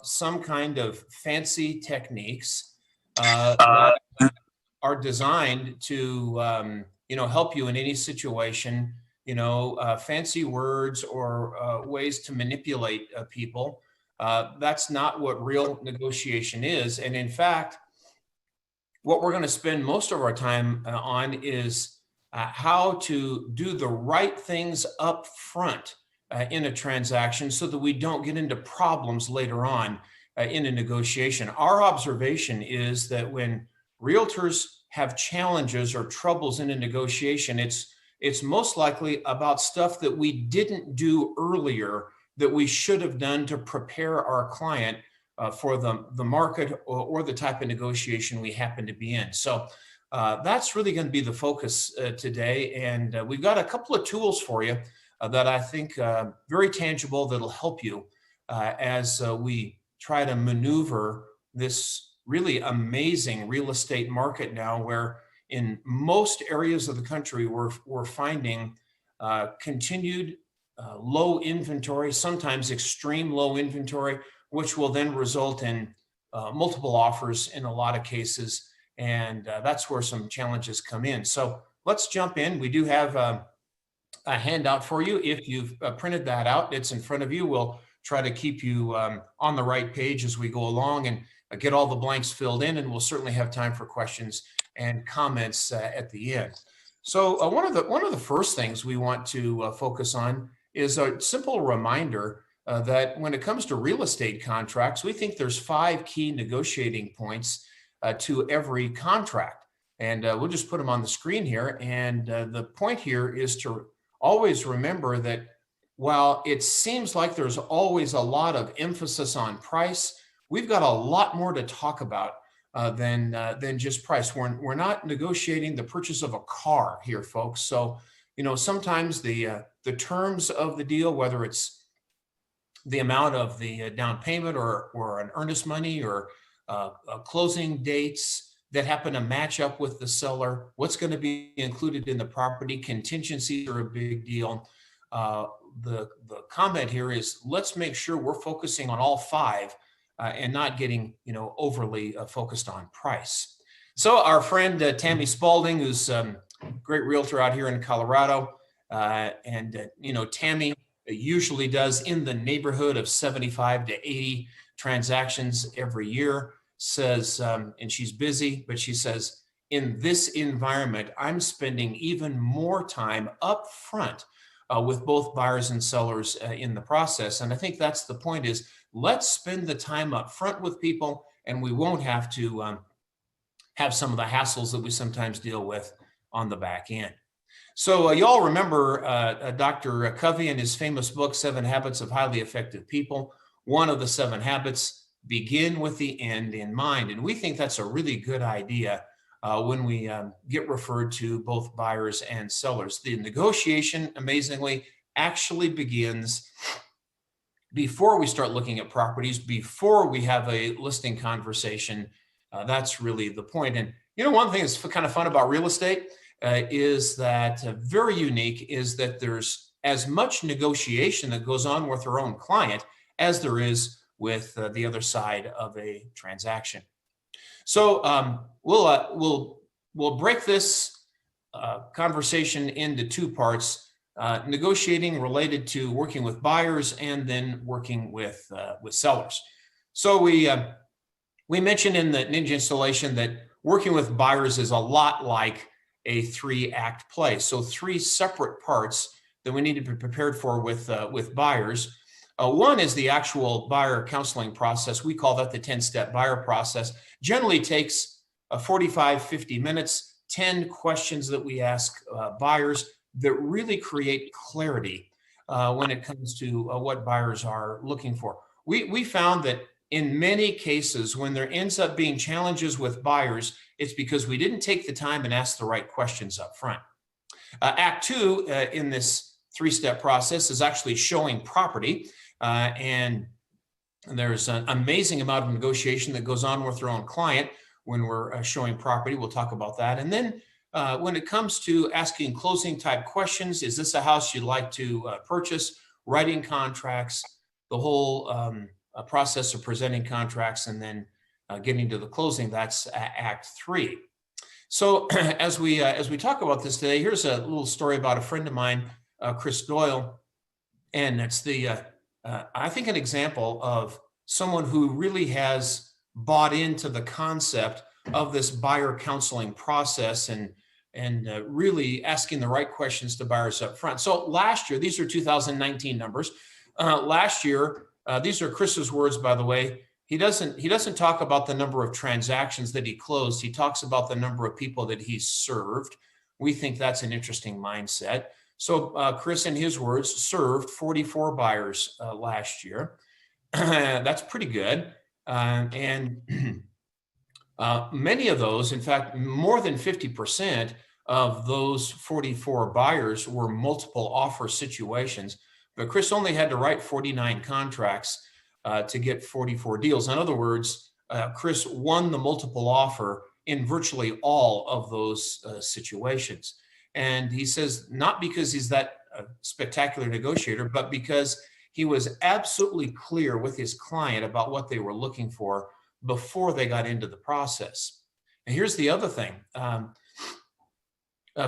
some kind of fancy techniques that are designed to, help you in any situation, fancy words or ways to manipulate people. That's not what real negotiation is. And in fact, what we're going to spend most of our time on is how to do the right things up front in a transaction so that we don't get into problems later on in a negotiation. Our observation is that when realtors have challenges or troubles in a negotiation, it's most likely about stuff that we didn't do earlier that we should have done to prepare our client for the market or the type of negotiation we happen to be in. So that's really going to be the focus today. And we've got a couple of tools for you that I think very tangible that'll help you as we try to maneuver this really amazing real estate market now, where in most areas of the country we're finding continued low inventory, sometimes extreme low inventory, which will then result in multiple offers in a lot of cases. And that's where some challenges come in. So let's jump in. We do have a handout for you. If you've printed that out, it's in front of you. We'll try to keep you on the right page as we go along and get all the blanks filled in. And we'll certainly have time for questions and comments at the end. So one of the first things we want to focus on is a simple reminder that when it comes to real estate contracts, we think there's 5 key negotiating points to every contract. And we'll just put them on the screen here. And the point here is to always remember that while it seems like there's always a lot of emphasis on price, we've got a lot more to talk about than just price. We're not negotiating the purchase of a car here, folks. So, sometimes the terms of the deal, whether it's the amount of the down payment or an earnest money or closing dates that happen to match up with the seller, what's going to be included in the property, contingencies are a big deal. The comment here is let's make sure we're focusing on all 5 and not getting overly focused on price. So our friend Tammy Spalding, who's a great realtor out here in Colorado, and Tammy usually does in the neighborhood of 75 to 80 transactions every year, says, and she's busy, but she says, in this environment, I'm spending even more time up front with both buyers and sellers in the process. And I think that's the point, is let's spend the time up front with people, and we won't have to have some of the hassles that we sometimes deal with on the back end. So you all remember Dr. Covey and his famous book, 7 Habits of Highly Effective People. One of the 7 habits, begin with the end in mind. And we think that's a really good idea when we get referred to both buyers and sellers. The negotiation, amazingly, actually begins before we start looking at properties, before we have a listing conversation. That's really the point. And one thing that's kind of fun about real estate is that very unique is that there's as much negotiation that goes on with our own client as there is with the other side of a transaction. So we'll break this conversation into 2 parts: negotiating related to working with buyers, and then working with sellers. So we mentioned in the Ninja installation that working with buyers is a lot like a 3-act play. So 3 separate parts that we need to be prepared for with buyers. One is the actual buyer counseling process. We call that the 10-step buyer process. Generally takes 45, 50 minutes, 10 questions that we ask buyers that really create clarity when it comes to what buyers are looking for. We found that in many cases, when there ends up being challenges with buyers, it's because we didn't take the time and ask the right questions up front. Act 2 in this 3-step process is actually showing property. And there's an amazing amount of negotiation that goes on with our own client when we're showing property. We'll talk about that. And then when it comes to asking closing type questions, is this a house you'd like to purchase, writing contracts, the whole process of presenting contracts and then getting to the closing. That's Act 3. So as we talk about this today, here's a little story about a friend of mine, Chris Doyle, and it's I think an example of someone who really has bought into the concept of this buyer counseling process and really asking the right questions to buyers up front. So last year, these are 2019 numbers. Last year, these are Chris's words, by the way. He doesn't talk about the number of transactions that he closed. He talks about the number of people that he served. We think that's an interesting mindset. So Chris, in his words, served 44 buyers last year. That's pretty good. And many of those, in fact, more than 50% of those 44 buyers were multiple offer situations. But Chris only had to write 49 contracts to get 44 deals. In other words, Chris won the multiple offer in virtually all of those situations. And he says, not because he's that spectacular negotiator, but because he was absolutely clear with his client about what they were looking for before they got into the process. And here's the other thing.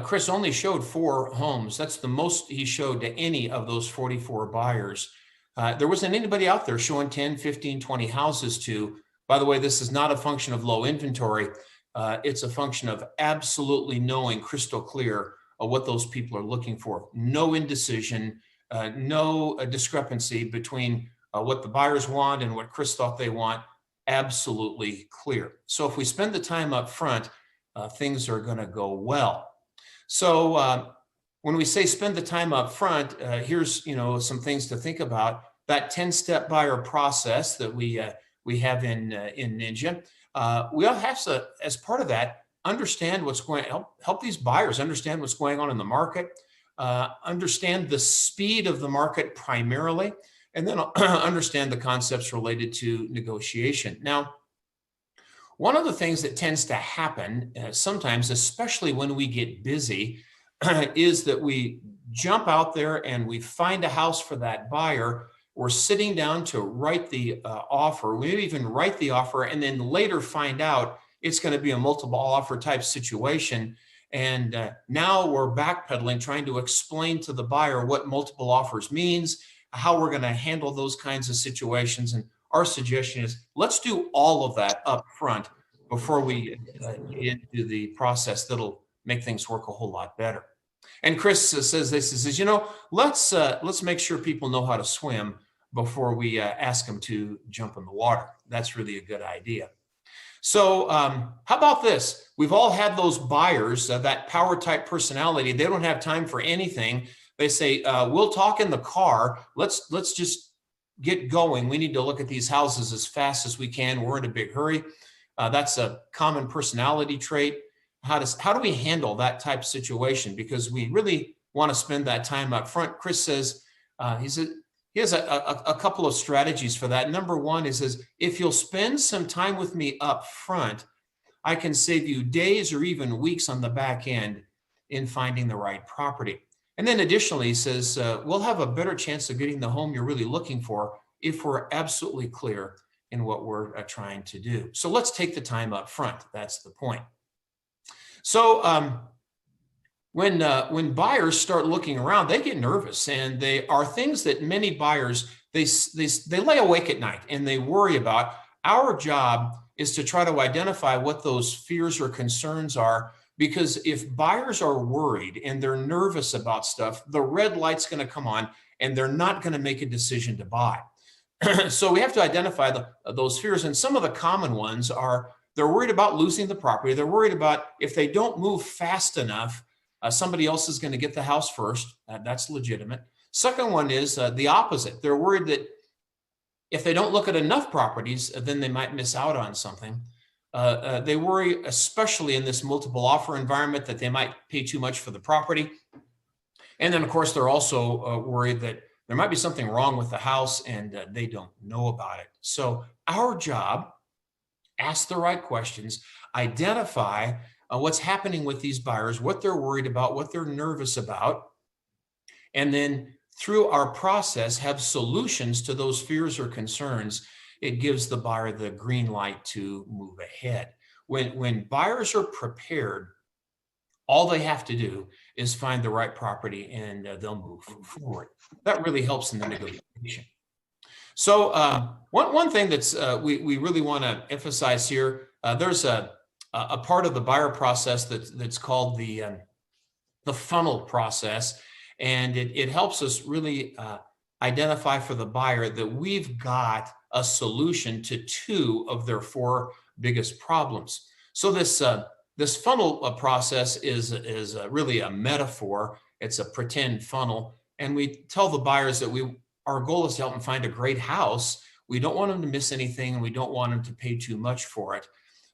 Chris only showed 4 homes. That's the most he showed to any of those 44 buyers. There wasn't anybody out there showing 10, 15, 20 houses to. By the way, this is not a function of low inventory. It's a function of absolutely knowing crystal clear what those people are looking for. No indecision, no discrepancy between what the buyers want and what Chris thought they want. Absolutely clear. So if we spend the time up front, things are going to go well. So when we say spend the time up front, here's some things to think about. That 10-step buyer process that we have in Ninja. We all have to, as part of that, understand what's going to help these buyers understand what's going on in the market, understand the speed of the market primarily, and then understand the concepts related to negotiation. Now, one of the things that tends to happen sometimes, especially when we get busy, is that we jump out there and we find a house for that buyer. We're sitting down to write the offer. We maybe even write the offer and then later find out it's going to be a multiple offer type situation. And now we're backpedaling, trying to explain to the buyer what multiple offers means, how we're going to handle those kinds of situations. And our suggestion is let's do all of that up front before we get into the process that'll make things work a whole lot better. And Chris says this, he says, let's make sure people know how to swim before we ask them to jump in the water. That's really a good idea. So how about this? We've all had those buyers, that power type personality. They don't have time for anything. They say, we'll talk in the car. Let's just get going. We need to look at these houses as fast as we can. We're in a big hurry. That's a common personality trait. How do we handle that type of situation? Because we really want to spend that time up front. Chris says, he has a couple of strategies for that. Number one is if you'll spend some time with me up front, I can save you days or even weeks on the back end in finding the right property. And then additionally, he says, we'll have a better chance of getting the home you're really looking for if we're absolutely clear in what we're trying to do. So let's take the time up front. That's the point. So when buyers start looking around, they get nervous, and they are things that many buyers, they lay awake at night and they worry about. Our job is to try to identify what those fears or concerns are, because if buyers are worried and they're nervous about stuff, the red light's going to come on and they're not going to make a decision to buy. So we have to identify those fears. And some of the common ones are they're worried about losing the property. They're worried about if they don't move fast enough, somebody else is going to get the house first. That's legitimate. Second one is the opposite. They're worried that if they don't look at enough properties, then they might miss out on something. They worry, especially in this multiple offer environment, that they might pay too much for the property. And then, of course, they're also worried that there might be something wrong with the house and they don't know about it. So our job, ask the right questions, identify what's happening with these buyers, what they're worried about, what they're nervous about, and then through our process, have solutions to those fears or concerns, it gives the buyer the green light to move ahead. When buyers are prepared, all they have to do is find the right property and they'll move forward. That really helps in the negotiation. So one thing that's we really want to emphasize here, there's a part of the buyer process that's called the funnel process, and it helps us really identify for the buyer that we've got a solution to 2 of their 4 biggest problems. So this funnel process is really a metaphor. It's a pretend funnel, and we tell the buyers that our goal is to help them find a great house. We don't want them to miss anything, and we don't want them to pay too much for it.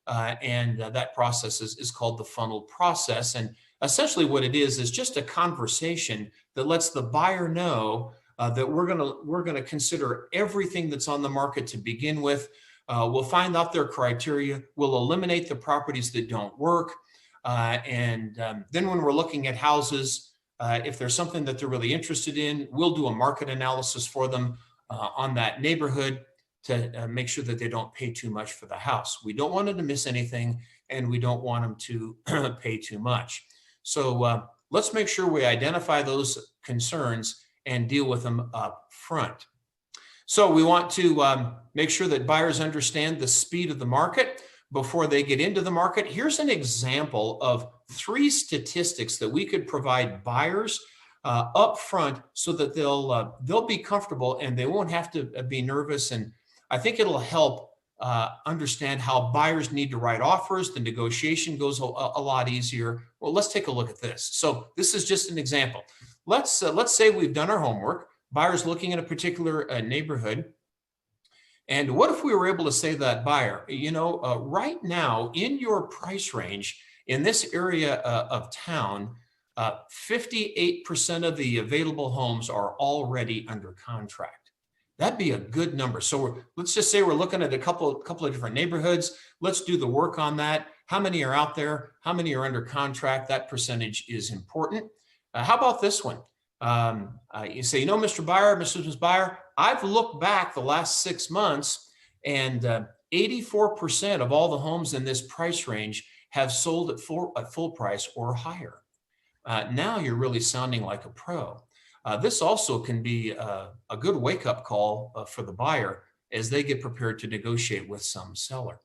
That process is called the funnel process. And essentially what it is just a conversation that lets the buyer know that we're gonna consider everything that's on the market to begin with. We'll find out their criteria. We'll eliminate the properties that don't work. Then when we're looking at houses, if there's something that they're really interested in, we'll do a market analysis for them on that neighborhood to make sure that they don't pay too much for the house. We don't want them to miss anything, and we don't want them to pay too much. So let's make sure we identify those concerns and deal with them up front. So we want to make sure that buyers understand the speed of the market before they get into the market. Here's an example of 3 statistics that we could provide buyers up front so that they'll be comfortable and they won't have to be nervous. And I think it'll help understand how buyers need to write offers. The negotiation goes a lot easier. Well, let's take a look at this. So this is just an example. Let's say we've done our homework. Buyers looking at a particular neighborhood. And what if we were able to say to that buyer, right now in your price range in this area of town, 58% of the available homes are already under contract. That'd be a good number. So let's just say we're looking at a couple of different neighborhoods. Let's do the work on that. How many are out there? How many are under contract? That percentage is important. How about this one? You say, Mr. Buyer, Mrs. Buyer, I've looked back the last 6 months, and 84% of all the homes in this price range have sold at full price or higher. Now you're really sounding like a pro. This also can be a good wake-up call for the buyer as they get prepared to negotiate with some seller.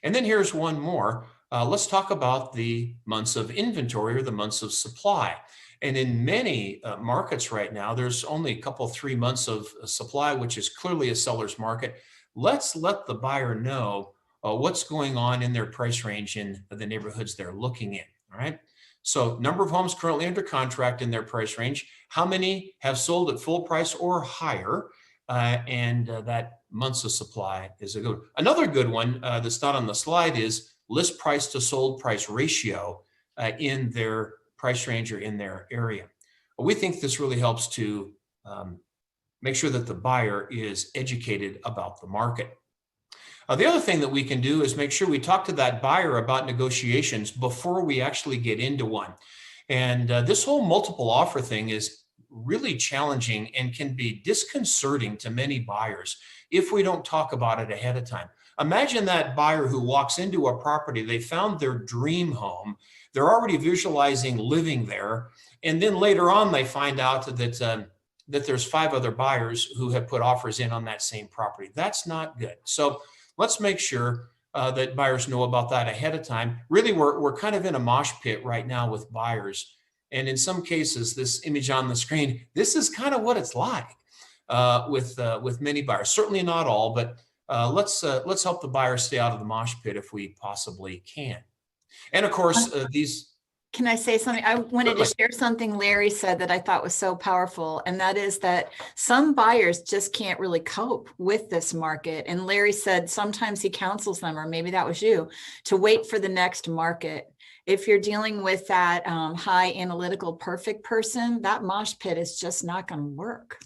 And then here's one more. Let's talk about the months of inventory or the months of supply. And in many markets right now, there's only a couple, 3 months of supply, which is clearly a seller's market. Let's let the buyer know what's going on in their price range in the neighborhoods they're looking in, all right? So number of homes currently under contract in their price range, how many have sold at full price or higher, and that months of supply is a good one. Another good one that's not on the slide is list price to sold price ratio in their price range or in their area. We think this really helps to make sure that the buyer is educated about the market. The other thing that we can do is make sure we talk to that buyer about negotiations before we actually get into one. And this whole multiple offer thing is really challenging and can be disconcerting to many buyers if we don't talk about it ahead of time. Imagine that buyer who walks into a property, they found their dream home, they're already visualizing living there, and then later on they find out that there's 5 other buyers who have put offers in on that same property. That's not good. So let's make sure that buyers know about that ahead of time. Really, we're kind of in a mosh pit right now with buyers. And in some cases, this image on the screen, this is kind of what it's like with many buyers. Certainly not all, but let's help the buyer stay out of the mosh pit if we possibly can. And of course, these... Can I say something? I wanted to share something Larry said that I thought was so powerful, and that is that some buyers just can't really cope with this market. And Larry said sometimes he counsels them, or maybe that was you, to wait for the next market. If you're dealing with that high analytical perfect person, that mosh pit is just not going to work.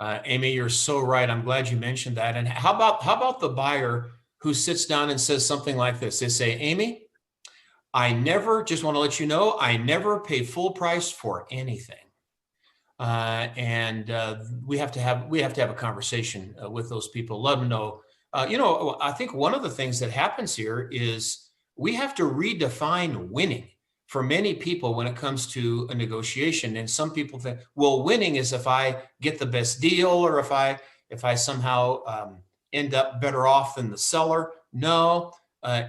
Amy, you're so right. I'm glad you mentioned that. And how about the buyer who sits down and says something like this? They say, Amy, just want to let you know, I never pay full price for anything. we have to have a conversation with those people, let them know. I think one of the things that happens here is we have to redefine winning for many people when it comes to a negotiation. And some people think, well, winning is if I get the best deal, or if I somehow end up better off than the seller. No,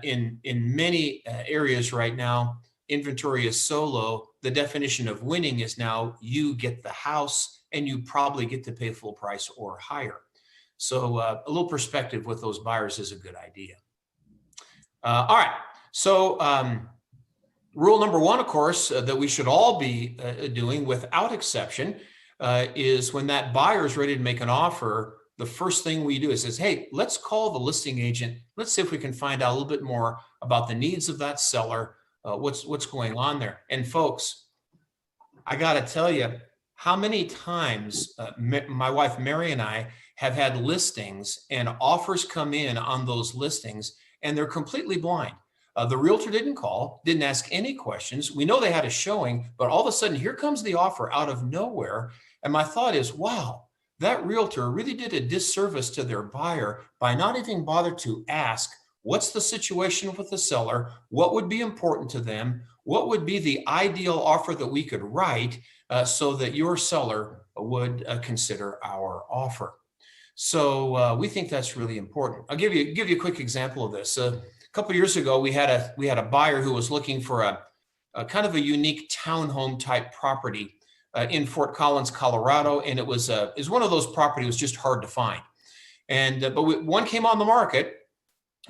in many areas right now, inventory is so low. The definition of winning is now you get the house and you probably get to pay full price or higher. So a little perspective with those buyers is a good idea. All right. So rule number one, of course, that we should all be doing without exception is when that buyer is ready to make an offer, the first thing we do is says, hey, let's call the listing agent. Let's see if we can find out a little bit more about the needs of that seller, what's going on there. And folks, I got to tell you, how many times my wife Mary and I have had listings and offers come in on those listings, and they're completely blind. The realtor didn't call, didn't ask any questions. We know they had a showing, but all of a sudden, here comes the offer out of nowhere. And my thought is, wow, that realtor really did a disservice to their buyer by not even bother to ask, what's the situation with the seller? What would be important to them? What would be the ideal offer that we could write so that your seller would consider our offer? So we think that's really important. I'll give you a quick example of this. A couple of years ago, we had a buyer who was looking for a kind of a unique townhome type property in Fort Collins, Colorado, and it was one of those properties that was just hard to find. And one came on the market,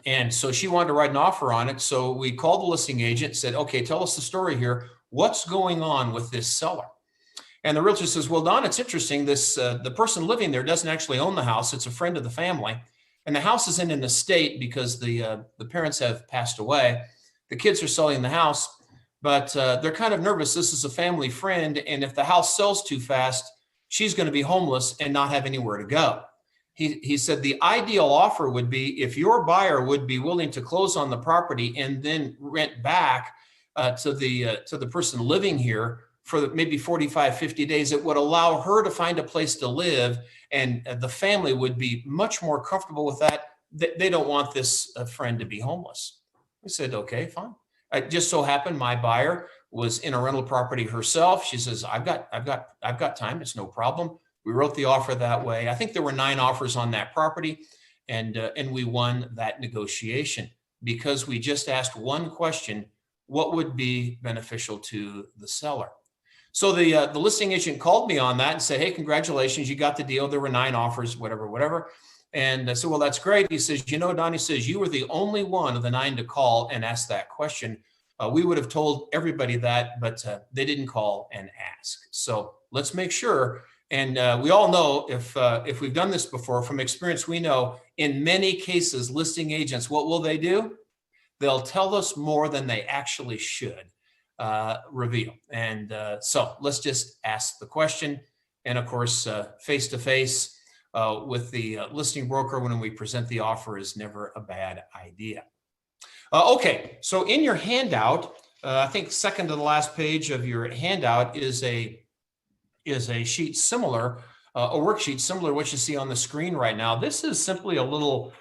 and so she wanted to write an offer on it. So we called the listing agent, said, "Okay, tell us the story here. What's going on with this seller?" And the realtor says, "Well, Don, it's interesting. The person living there doesn't actually own the house. It's a friend of the family, and the house is in an estate because the parents have passed away. The kids are selling the house, but they're kind of nervous. This is a family friend, and if the house sells too fast, she's going to be homeless and not have anywhere to go." He said the ideal offer would be if your buyer would be willing to close on the property and then rent back to the person living here for maybe 45, 50 days. It would allow her to find a place to live, and the family would be much more comfortable with that. They don't want this friend to be homeless. We said, okay, fine. It just so happened my buyer was in a rental property herself. She says, I've got time. It's no problem. We wrote the offer that way. I think there were 9 offers on that property, and we won that negotiation because we just asked one question: what would be beneficial to the seller? So the listing agent called me on that and said, "Hey, congratulations, you got the deal. There were 9 offers, whatever." And I said, "Well, that's great." He says, Don, he says, "You were the only one of the 9 to call and ask that question. We would have told everybody that, but they didn't call and ask. So let's make sure." And we all know, if we've done this before, from experience, we know in many cases, listing agents, what will they do? They'll tell us more than they actually should reveal. And so let's just ask the question. And of course, face-to-face with the listing broker when we present the offer is never a bad idea. Okay, so in your handout, I think second to the last page of your handout is a sheet similar, a worksheet similar to what you see on the screen right now. This is simply a little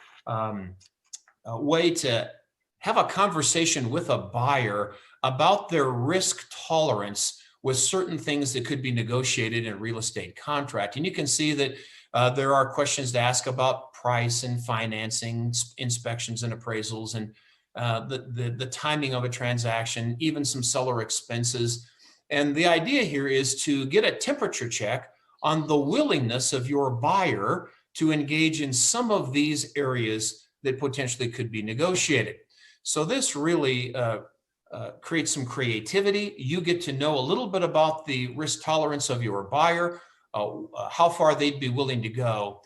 way to have a conversation with a buyer about their risk tolerance with certain things that could be negotiated in a real estate contract. And you can see that there are questions to ask about price and financing, inspections and appraisals, and the timing of a transaction, even some seller expenses. And the idea here is to get a temperature check on the willingness of your buyer to engage in some of these areas that potentially could be negotiated. So this really creates some creativity. You get to know a little bit about the risk tolerance of your buyer, how far they'd be willing to go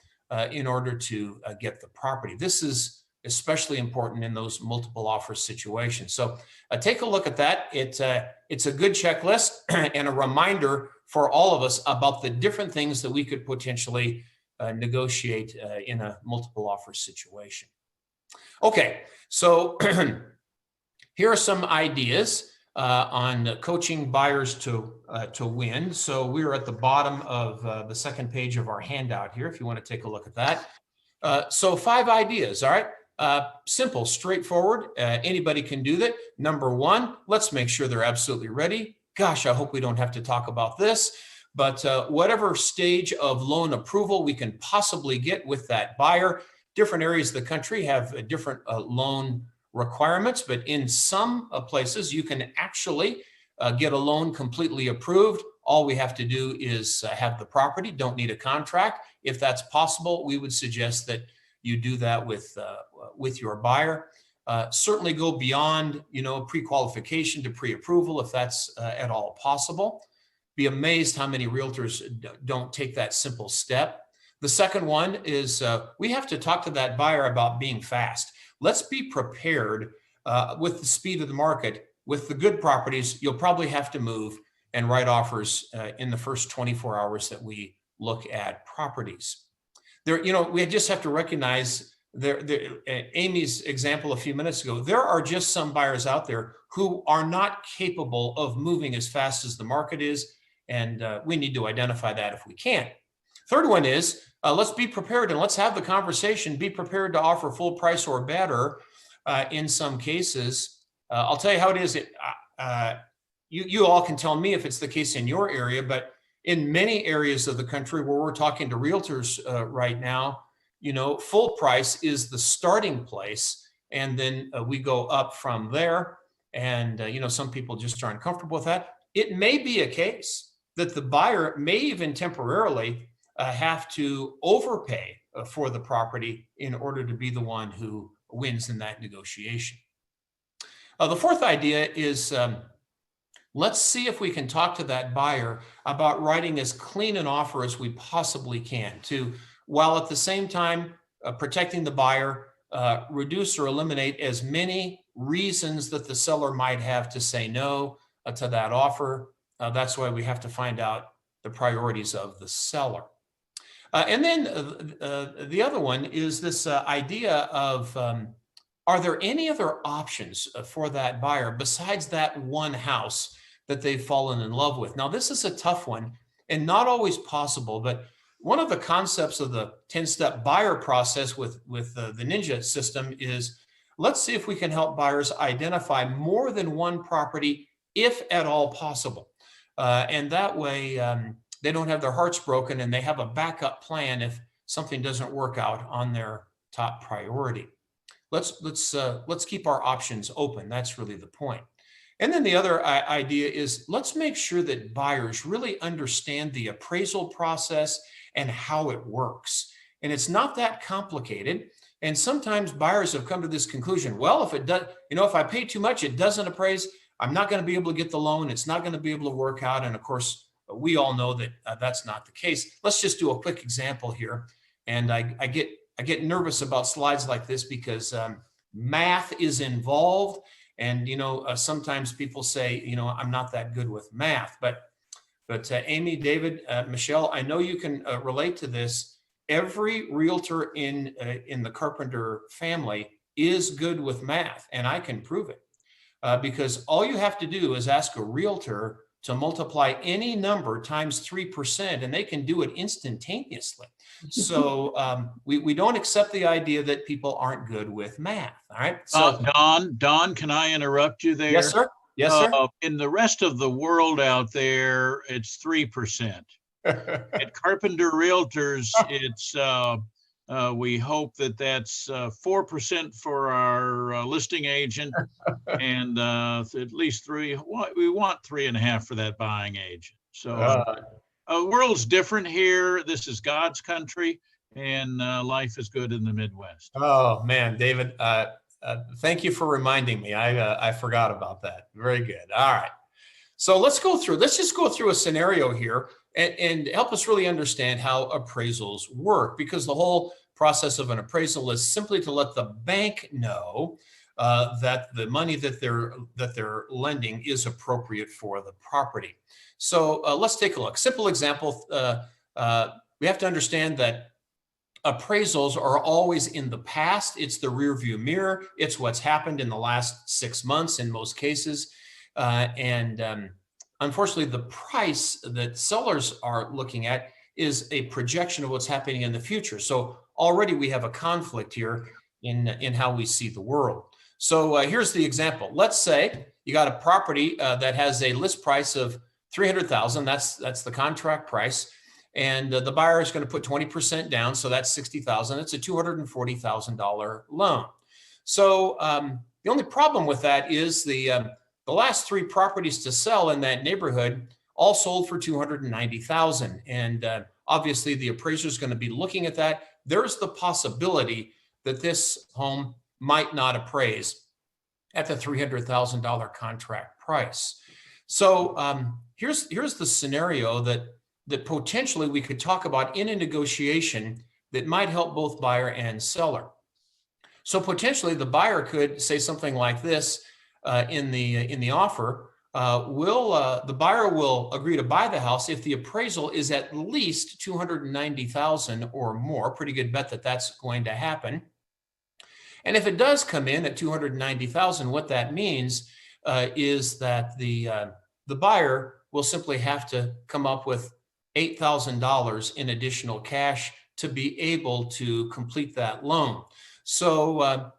in order to get the property. This is especially important in those multiple offer situations. So take a look at that. It's a good checklist and a reminder for all of us about the different things that we could potentially negotiate in a multiple offer situation. Okay, so here are some ideas on coaching buyers to win. So we're at the bottom of the second page of our handout here, if you want to take a look at that. So 5 ideas, all right? Simple, straightforward. Anybody can do that. Number 1, let's make sure they're absolutely ready. Gosh, I hope we don't have to talk about this, but whatever stage of loan approval we can possibly get with that buyer. Different areas of the country have different loan requirements, but in some places you can actually get a loan completely approved. All we have to do is have the property, don't need a contract. If that's possible, we would suggest that you do that with your buyer. Certainly go beyond, pre-qualification to pre-approval if that's at all possible. Be amazed how many realtors don't take that simple step. The second one is we have to talk to that buyer about being fast. Let's be prepared with the speed of the market. With the good properties, you'll probably have to move and write offers in the first 24 hours that we look at properties. We just have to recognize Amy's example a few minutes ago, there are just some buyers out there who are not capable of moving as fast as the market is, and we need to identify that if we can. Third one is, let's be prepared and let's have the conversation. Be prepared to offer full price or better in some cases. I'll tell you how it is. You all can tell me if it's the case in your area, but in many areas of the country where we're talking to realtors right now, full price is the starting place, and then we go up from there. And some people just aren't comfortable with that. It may be a case that the buyer may even temporarily have to overpay for the property in order to be the one who wins in that negotiation. The fourth idea is let's see if we can talk to that buyer about writing as clean an offer as we possibly can, while at the same time protecting the buyer, reduce or eliminate as many reasons that the seller might have to say no to that offer. That's why we have to find out the priorities of the seller. And then the other one is this idea of, are there any other options for that buyer besides that one house that they've fallen in love with? Now, this is a tough one and not always possible, but one of the concepts of the 10-step buyer process with the Ninja system is, let's see if we can help buyers identify more than one property, if at all possible. And that way, they don't have their hearts broken and they have a backup plan if something doesn't work out on their top priority. Let's keep our options open. That's really the point. And then the other idea is, let's make sure that buyers really understand the appraisal process and how it works. And it's not that complicated. And sometimes buyers have come to this conclusion, well, if it does, if I pay too much, it doesn't appraise, I'm not going to be able to get the loan. It's not going to be able to work out. And of course, we all know that that's not the case. Let's just do a quick example here. And I get nervous about slides like this because math is involved. And, sometimes people say, I'm not that good with math. But Amy, David, Michelle, I know you can relate to this. Every realtor in the Carpenter family is good with math, and I can prove it. Because all you have to do is ask a realtor to multiply any number times 3%, and they can do it instantaneously. So we don't accept the idea that people aren't good with math. All right. So Don, can I interrupt you there? Yes, sir. Yes, sir. In the rest of the world out there, it's 3%. At Carpenter Realtors, it's we hope that's 4% for our listing agent, and at least 3. We want 3.5 for that buying agent. So the world's different here. This is God's country, and life is good in the Midwest. Oh man, David, thank you for reminding me. I forgot about that. Very good. All right. So let's just go through a scenario here and help us really understand how appraisals work, because the whole process of an appraisal is simply to let the bank know that the money that they're lending is appropriate for the property. So let's take a look. Simple example. We have to understand that appraisals are always in the past. It's the rear view mirror. It's what's happened in the last 6 months in most cases. Unfortunately, the price that sellers are looking at is a projection of what's happening in the future. So already we have a conflict here in how we see the world. So here's the example. Let's say you got a property that has a list price of $300,000. That's the contract price. And the buyer is going to put 20% down. So that's $60,000. It's a $240,000 loan. So the only problem with that is the last 3 properties to sell in that neighborhood all sold for $290,000. And obviously the appraiser is going to be looking at that. There's the possibility that this home might not appraise at the $300,000 contract price. So here's the scenario that potentially we could talk about in a negotiation that might help both buyer and seller. So potentially the buyer could say something like this in the offer. The buyer will agree to buy the house if the appraisal is at least $290,000 or more. Pretty good bet that that's going to happen. And if it does come in at $290,000, what that means is that the buyer will simply have to come up with $8,000 in additional cash to be able to complete that loan. So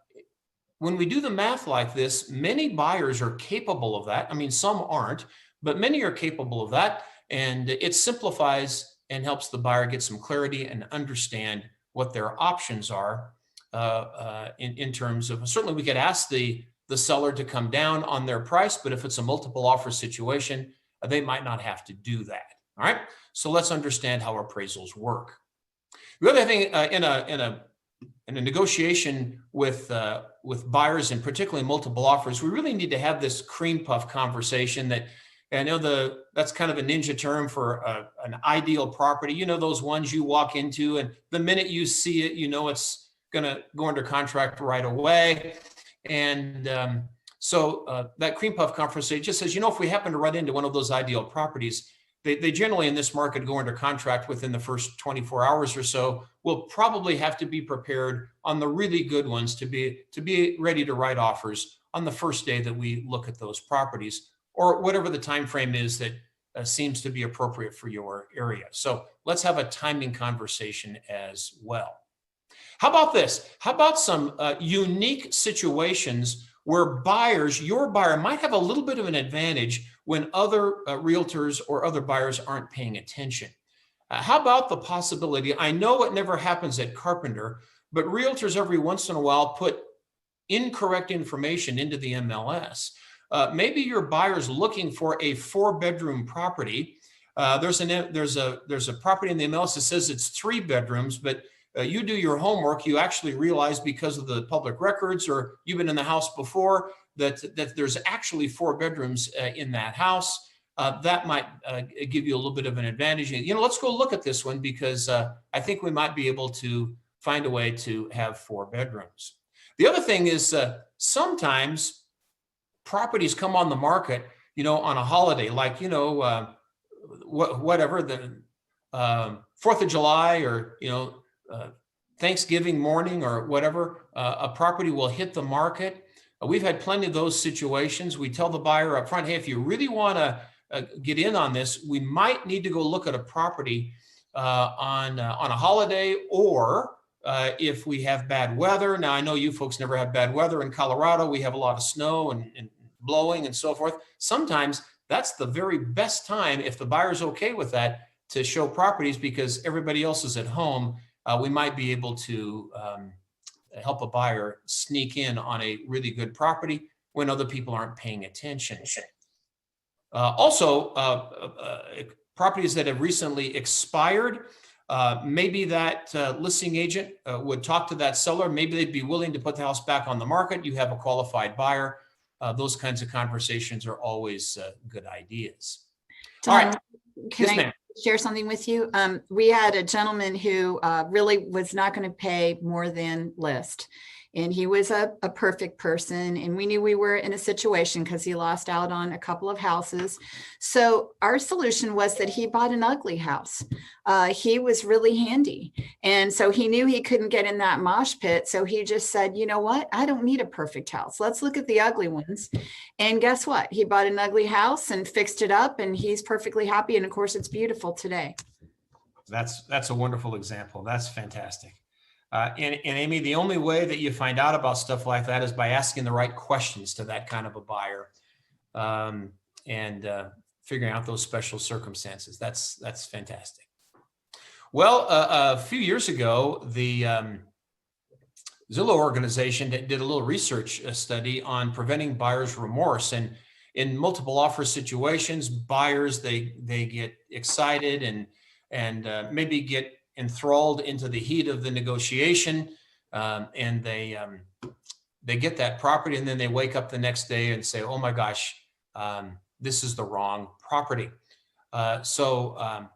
when we do the math like this, many buyers are capable of that. I mean, some aren't, but many are capable of that. And it simplifies and helps the buyer get some clarity and understand what their options are in terms of, certainly we could ask the seller to come down on their price, but if it's a multiple offer situation, they might not have to do that. All right. So let's understand how appraisals work. The other thing in a negotiation with buyers, and particularly multiple offers, we really need to have this cream puff conversation that, I know that's kind of a ninja term for an ideal property. You know, those ones you walk into and the minute you see it, you know it's going to go under contract right away. And so that cream puff conversation just says, you know, if we happen to run into one of those ideal properties, they generally in this market go under contract within the first 24 hours or so. We'll probably have to be prepared on the really good ones to be ready to write offers on the first day that we look at those properties, or whatever the time frame is that seems to be appropriate for your area. So let's have a timing conversation as well. How about this? How about some unique situations where your buyer might have a little bit of an advantage when other realtors or other buyers aren't paying attention? How about the possibility, I know it never happens at Carpenter, but realtors every once in a while put incorrect information into the MLS. Maybe your buyer's looking for a 4-bedroom property. There's a property in the MLS that says it's 3 bedrooms, but you do your homework, you actually realize because of the public records, or you've been in the house before, that there's actually 4 bedrooms in that house. That might give you a little bit of an advantage. You know, let's go look at this one because I think we might be able to find a way to have 4 bedrooms. The other thing is sometimes properties come on the market, you know, on a holiday, like, you know, whatever, the 4th of July, or, you know, Thanksgiving morning or whatever, a property will hit the market. We've had plenty of those situations. We tell the buyer up front, hey, if you really want to get in on this, we might need to go look at a property on a holiday, or if we have bad weather. Now, I know you folks never have bad weather in Colorado. We have a lot of snow and blowing and so forth. Sometimes that's the very best time, if the buyer's okay with that, to show properties, because everybody else is at home. We might be able to help a buyer sneak in on a really good property when other people aren't paying attention. Also, properties that have recently expired, maybe that listing agent would talk to that seller. Maybe they'd be willing to put the house back on the market. You have a qualified buyer. Those kinds of conversations are always good ideas. Tom, all right. Can I share something with you? We had a gentleman who really was not going to pay more than list. and he was a perfect person. And we knew we were in a situation because he lost out on a couple of houses. So our solution was that he bought an ugly house. He was really handy. And so he knew he couldn't get in that mosh pit. So he just said, you know what? I don't need a perfect house. Let's look at the ugly ones. And guess what? He bought an ugly house and fixed it up, and he's perfectly happy. And of course, it's beautiful today. That's a wonderful example. That's fantastic. And Amy, the only way that you find out about stuff like that is by asking the right questions to that kind of a buyer, and figuring out those special circumstances. That's fantastic. Well, a few years ago, the Zillow organization did a little research study on preventing buyer's remorse. And in multiple offer situations, buyers, they get excited and maybe get enthralled into the heat of the negotiation, and they get that property, and then they wake up the next day and say, oh my gosh, this is the wrong property. So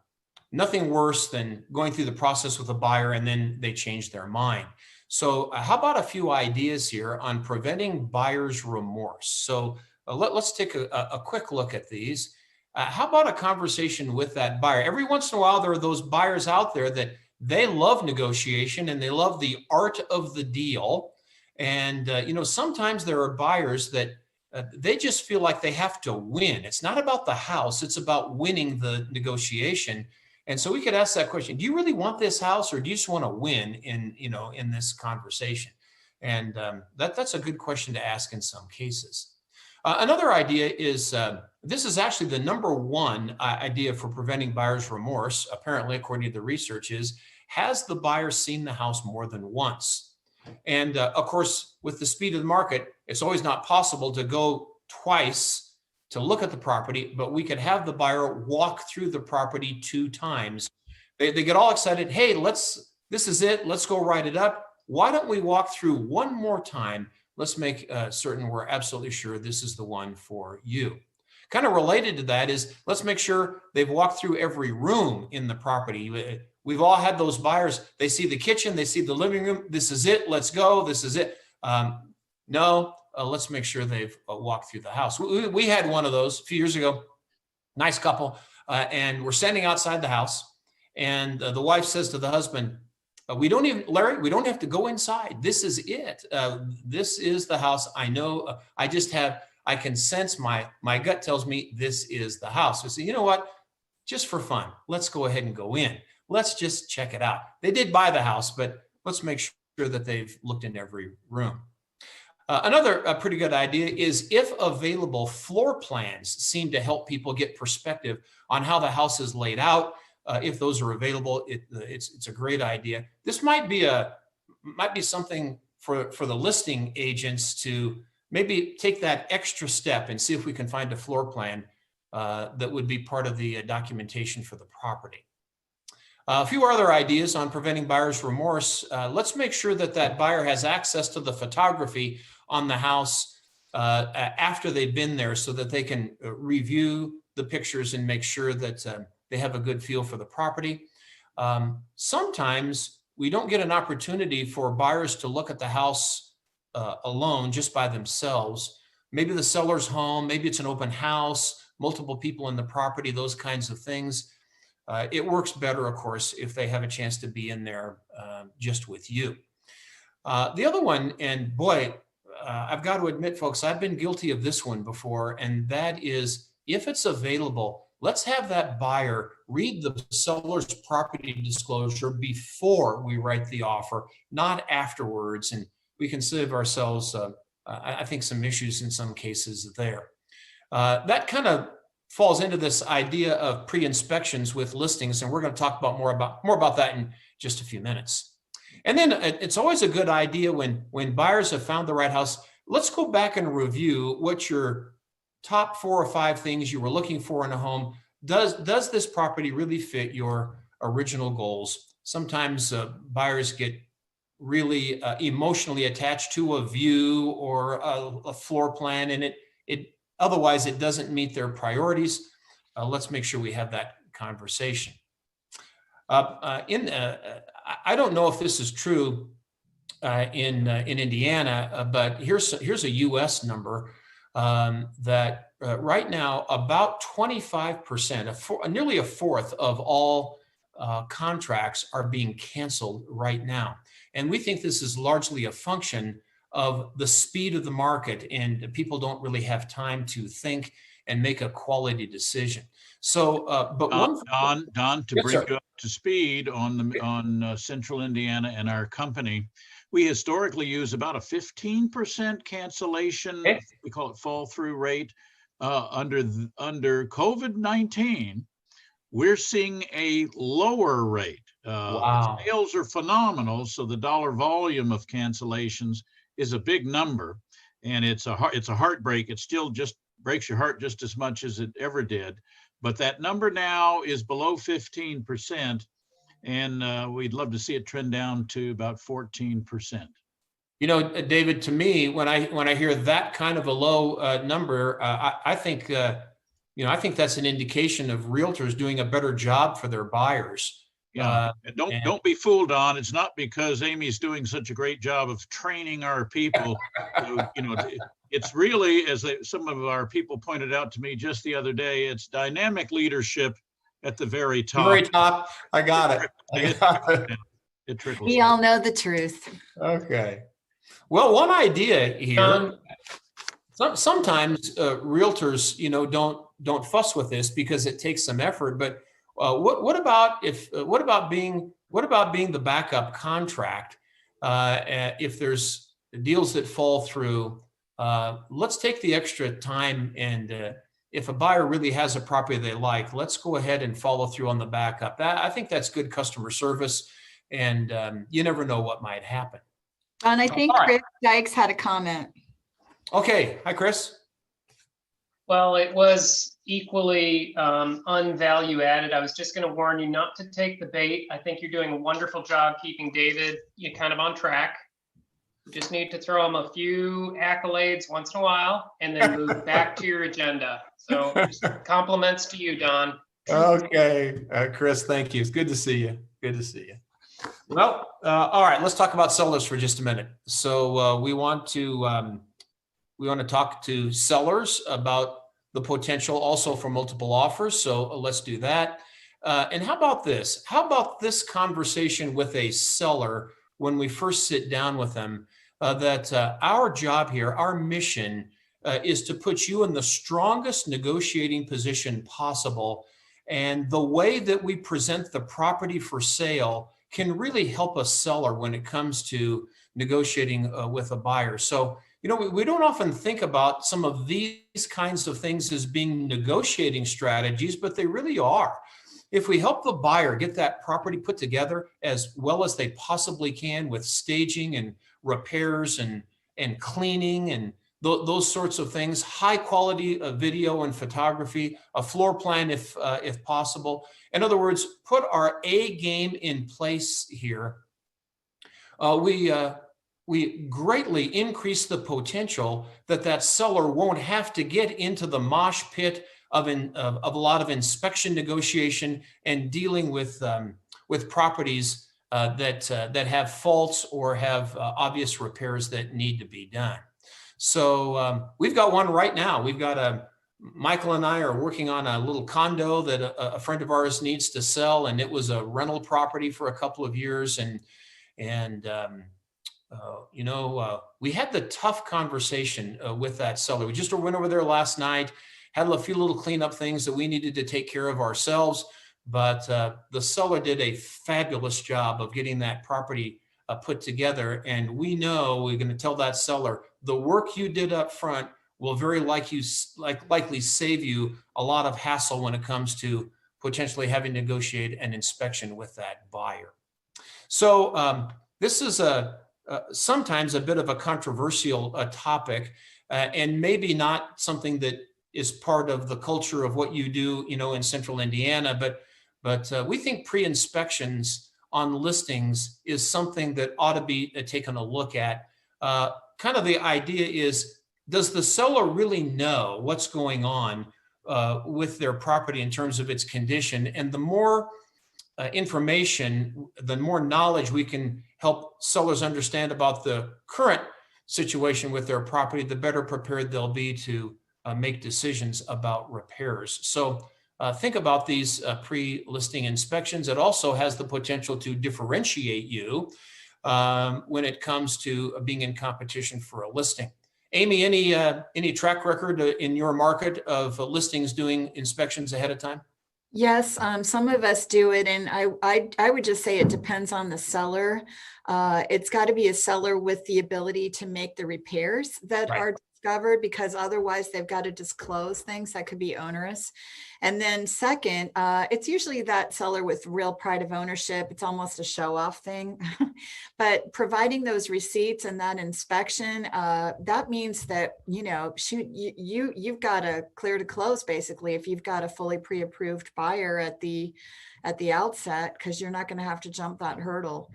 nothing worse than going through the process with a buyer and then they change their mind. So how about a few ideas here on preventing buyer's remorse? So let's take a quick look at these. How about a conversation with that buyer? Every once in a while, there are those buyers out there that they love negotiation and they love the art of the deal. And, sometimes there are buyers that they just feel like they have to win. It's not about the house. It's about winning the negotiation. And so we could ask that question: do you really want this house, or do you just want to win in this conversation? And that's a good question to ask in some cases. Another idea is, this is actually the number one idea for preventing buyer's remorse, apparently, according to the research, is, has the buyer seen the house more than once? And of course, with the speed of the market, it's always not possible to go twice to look at the property, but we could have the buyer walk through the property 2 times. They get all excited. Hey, this is it. Let's go write it up. Why don't we walk through one more time? Let's make certain we're absolutely sure this is the one for you. Kind of related to that is, let's make sure they've walked through every room in the property. We've all had those buyers. They see the kitchen, they see the living room. This is it. Let's go. This is it. No, let's make sure they've walked through the house. We had one of those a few years ago. Nice couple. And we're standing outside the house. And the wife says to the husband, Larry, we don't have to go inside. This is it. This is the house. I know. I can sense my gut tells me this is the house. So you know what? Just for fun, let's go ahead and go in. Let's just check it out. They did buy the house, but let's make sure that they've looked in every room. Another pretty good idea is, if available, floor plans seem to help people get perspective on how the house is laid out. If those are available, it's a great idea. This might be something for the listing agents to maybe take that extra step and see if we can find a floor plan that would be part of the documentation for the property. A few other ideas on preventing buyer's remorse. Let's make sure that buyer has access to the photography on the house after they've been there, so that they can review the pictures and make sure that they have a good feel for the property. Sometimes we don't get an opportunity for buyers to look at the house alone, just by themselves. Maybe the seller's home, maybe it's an open house, multiple people in the property, those kinds of things. It works better, of course, if they have a chance to be in there just with you. The other one, and boy, I've got to admit, folks, I've been guilty of this one before, and that is, if it's available, let's have that buyer read the seller's property disclosure before we write the offer, not afterwards. And we can save ourselves, I think, some issues in some cases there. That kind of falls into this idea of pre-inspections with listings, and we're going to talk about more about that in just a few minutes. And then it's always a good idea when buyers have found the right house, let's go back and review what your top 4 or 5 things you were looking for in a home. Does this property really fit your original goals? Sometimes buyers get really emotionally attached to a view or a floor plan, and otherwise it doesn't meet their priorities. Let's make sure we have that conversation. I don't know if this is true, in Indiana, but here's a U.S. number that right now about 25%, nearly a fourth of all contracts are being canceled right now, and we think this is largely a function of the speed of the market, and people don't really have time to think and make a quality decision. So, but Don, to Yes, bring sir. you up to speed on Central Indiana and our company, we historically use about a 15% cancellation. Okay. We call it fall through rate. Under COVID-19, we're seeing a lower rate. Wow. Sales are phenomenal, so the dollar volume of cancellations is a big number, and it's a heartbreak. It still just breaks your heart just as much as it ever did. But that number now is below 15%, and we'd love to see it trend down to about 14%. You know, David, to me, when I hear that kind of a low number, I think I think that's an indication of realtors doing a better job for their buyers. Yeah, don't be fooled, Don. It's not because Amy's doing such a great job of training our people. It's really, as some of our people pointed out to me just the other day, it's dynamic leadership at the very top. Very top. I got it. It trickles. We all know the truth. Okay. Well, one idea here. Sometimes realtors, don't fuss with this because it takes some effort. But what about being the backup contract? If there's deals that fall through, let's take the extra time, and if a buyer really has a property they like, let's go ahead and follow through on the backup. I think that's good customer service, and you never know what might happen. And I think All right. Chris Dykes had a comment. Okay. Hi, Chris. Well, it was equally unvalue added. I was just going to warn you not to take the bait. I think you're doing a wonderful job keeping David kind of on track. You just need to throw him a few accolades once in a while and then move back to your agenda. So just compliments to you, Don. Okay. Chris, thank you. It's good to see you. Good to see you. Well, all right, let's talk about sellers for just a minute. So we want to talk to sellers about the potential also for multiple offers. So let's do that. And how about this? How about this conversation with a seller when we first sit down with them? That our job here, our mission is to put you in the strongest negotiating position possible. And the way that we present the property for sale can really help a seller when it comes to negotiating with a buyer. So, we don't often think about some of these kinds of things as being negotiating strategies, but they really are. If we help the buyer get that property put together as well as they possibly can with staging and repairs and cleaning and those sorts of things, high quality video and photography, a floor plan if possible. In other words, put our A game in place here. We greatly increase the potential that seller won't have to get into the mosh pit of a lot of inspection negotiation and dealing with properties that have faults or have obvious repairs that need to be done. So we've got one right now. We've got Michael and I are working on a little condo that a friend of ours needs to sell, and it was a rental property for a couple of years, and we had the tough conversation with that seller. We just went over there last night, had a few little cleanup things that we needed to take care of ourselves, but the seller did a fabulous job of getting that property put together. And we know we're going to tell that seller, the work you did up front will very likely save you a lot of hassle when it comes to potentially having to negotiate an inspection with that buyer. So this is sometimes a bit of a controversial topic, and maybe not something that is part of the culture of what you do, in Central Indiana. But we think pre-inspections on listings is something that ought to be taken a look at. Kind of the idea is, does the seller really know what's going on with their property in terms of its condition? And the more information, the more knowledge we can help sellers understand about the current situation with their property, the better prepared they'll be to make decisions about repairs. So think about these pre-listing inspections. It also has the potential to differentiate you when it comes to being in competition for a listing. Amy, any track record in your market of listings doing inspections ahead of time? Yes, some of us do it, and I would just say it depends on the seller. It's got to be a seller with the ability to make the repairs that Right. are discovered, because otherwise they've got to disclose things that could be onerous. And then second, it's usually that seller with real pride of ownership. It's almost a show-off thing. But providing those receipts and that inspection, that means that, you know, shoot, you've got a clear to close, basically, if you've got a fully pre-approved buyer at the outset, because you're not going to have to jump that hurdle.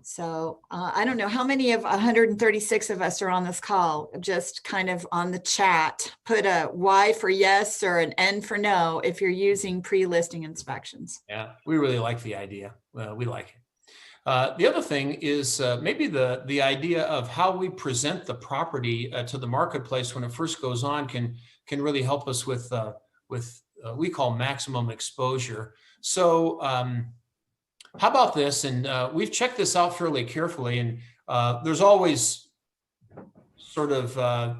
So I don't know how many of 136 of us are on this call. Just kind of on the chat, put a Y for yes or an N for no if you're using pre-listing inspections. Yeah, we really like the idea. We like it. The other thing is maybe the idea of how we present the property to the marketplace when it first goes on can really help us with we call maximum exposure. So how about this? And we've checked this out fairly carefully, and there's always sort of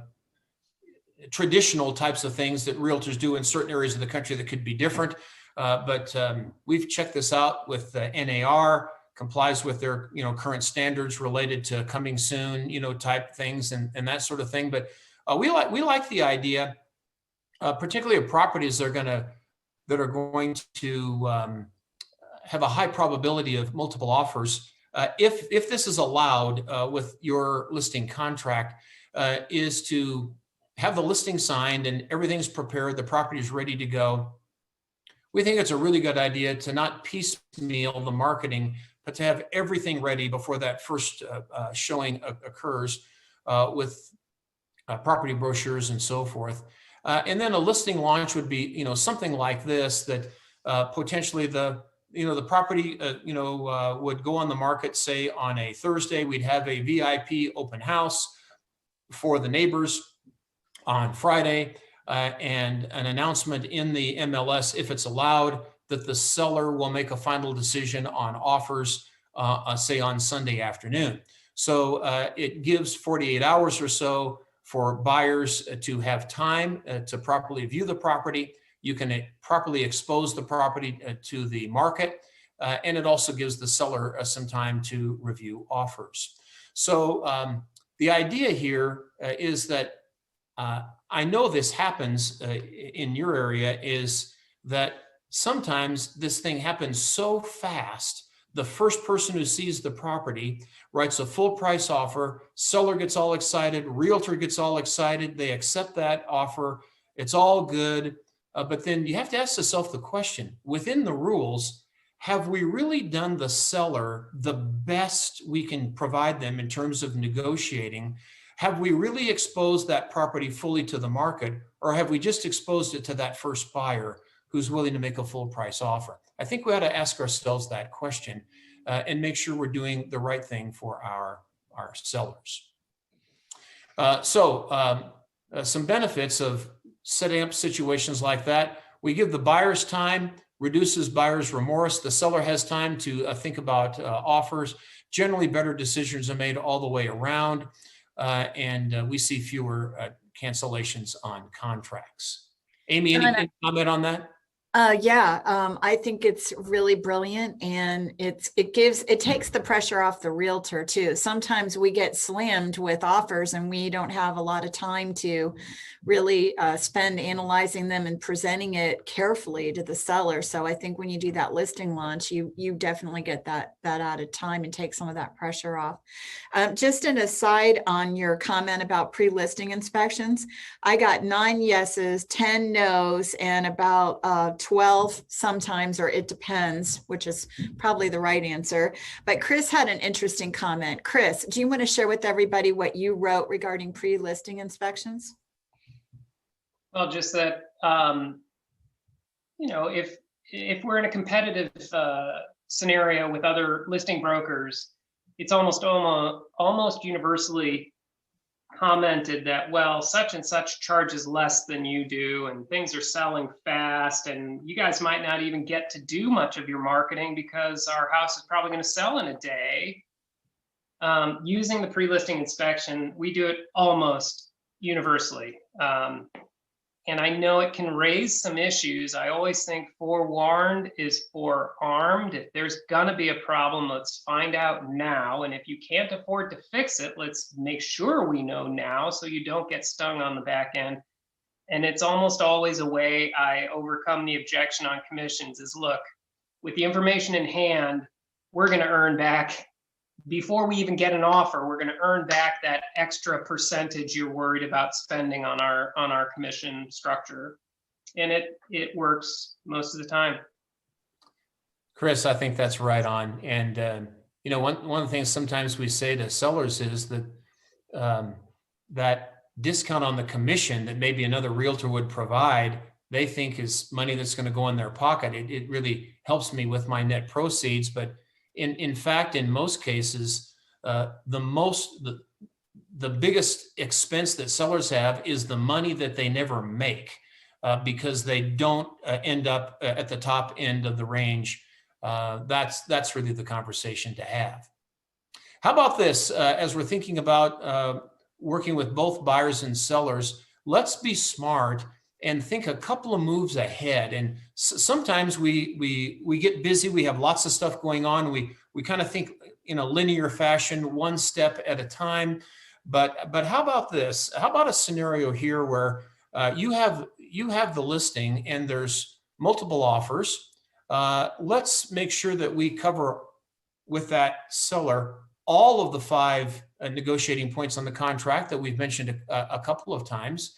traditional types of things that realtors do in certain areas of the country that could be different. But we've checked this out with NAR, complies with their current standards related to coming soon, type things and that sort of thing. But we like the idea, particularly of properties that are going to have a high probability of multiple offers. If this is allowed with your listing contract, is to have the listing signed and everything's prepared, the property is ready to go. We think it's a really good idea to not piecemeal the marketing, but to have everything ready before that first showing occurs with property brochures and so forth. And then a listing launch would be, something like this, that potentially the property, would go on the market, say on a Thursday. We'd have a VIP open house for the neighbors on Friday, and an announcement in the MLS, if it's allowed, that the seller will make a final decision on offers, say on Sunday afternoon. So it gives 48 hours or so for buyers to have time to properly view the property. You can properly expose the property to the market, and it also gives the seller some time to review offers. So the idea here is that I know this happens in your area, is that sometimes this thing happens so fast. The first person who sees the property writes a full price offer, seller gets all excited, realtor gets all excited, they accept that offer, it's all good. But then you have to ask yourself the question, within the rules, have we really done the seller the best we can provide them in terms of negotiating? Have we really exposed that property fully to the market, or have we just exposed it to that first buyer who's willing to make a full price offer? I think we ought to ask ourselves that question and make sure we're doing the right thing for our sellers. Some benefits of setting up situations like that: we give the buyers time, reduces buyer's remorse. The seller has time to think about offers. Generally, better decisions are made all the way around, and we see fewer cancellations on contracts. Amy, any comment on that? I think it's really brilliant, and it takes the pressure off the realtor too. Sometimes we get slammed with offers and we don't have a lot of time to really spend analyzing them and presenting it carefully to the seller. So I think when you do that listing launch, you definitely get that added time and take some of that pressure off. Just an aside on your comment about pre-listing inspections, I got 9 yeses, 10 nos, and about 12 sometimes, or it depends, which is probably the right answer. But Chris had an interesting comment. Chris, do you want to share with everybody what you wrote regarding pre-listing inspections? Well, just that, if we're in a competitive scenario with other listing brokers, it's almost universally commented that, well, such and such charges less than you do, and things are selling fast, and you guys might not even get to do much of your marketing because our house is probably going to sell in a day. Using the pre-listing inspection, we do it almost universally. And I know it can raise some issues. I always think forewarned is forearmed. If there's gonna be a problem, let's find out now. And if you can't afford to fix it, let's make sure we know now so you don't get stung on the back end. And it's almost always a way I overcome the objection on commissions is, look, with the information in hand, we're gonna earn back, before we even get an offer, we're going to earn back that extra percentage you're worried about spending on our commission structure. And it works most of the time. Chris, I think that's right on. And, one of the things sometimes we say to sellers is that that discount on the commission that maybe another realtor would provide, they think is money that's going to go in their pocket. It really helps me with my net proceeds. But in fact, in most cases, the biggest expense that sellers have is the money that they never make because they don't end up at the top end of the range. That's really the conversation to have. How about this? As we're thinking about working with both buyers and sellers, let's be smart and think a couple of moves ahead. And sometimes we get busy. We have lots of stuff going on. We kind of think in a linear fashion, one step at a time. But how about this? How about a scenario here where you have the listing and there's multiple offers. Let's make sure that we cover with that seller all of the 5 negotiating points on the contract that we've mentioned a couple of times.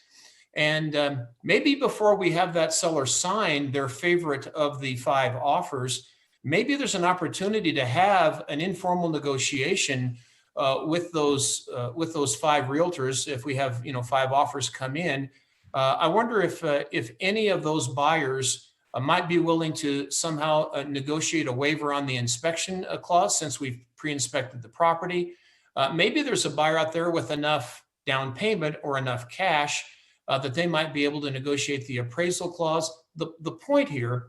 And maybe before we have that seller sign their favorite of the 5 offers, maybe there's an opportunity to have an informal negotiation with those 5 realtors. If we have 5 offers come in, I wonder if any of those buyers might be willing to somehow negotiate a waiver on the inspection clause since we've pre-inspected the property. Maybe there's a buyer out there with enough down payment or enough cash that they might be able to negotiate the appraisal clause. The point here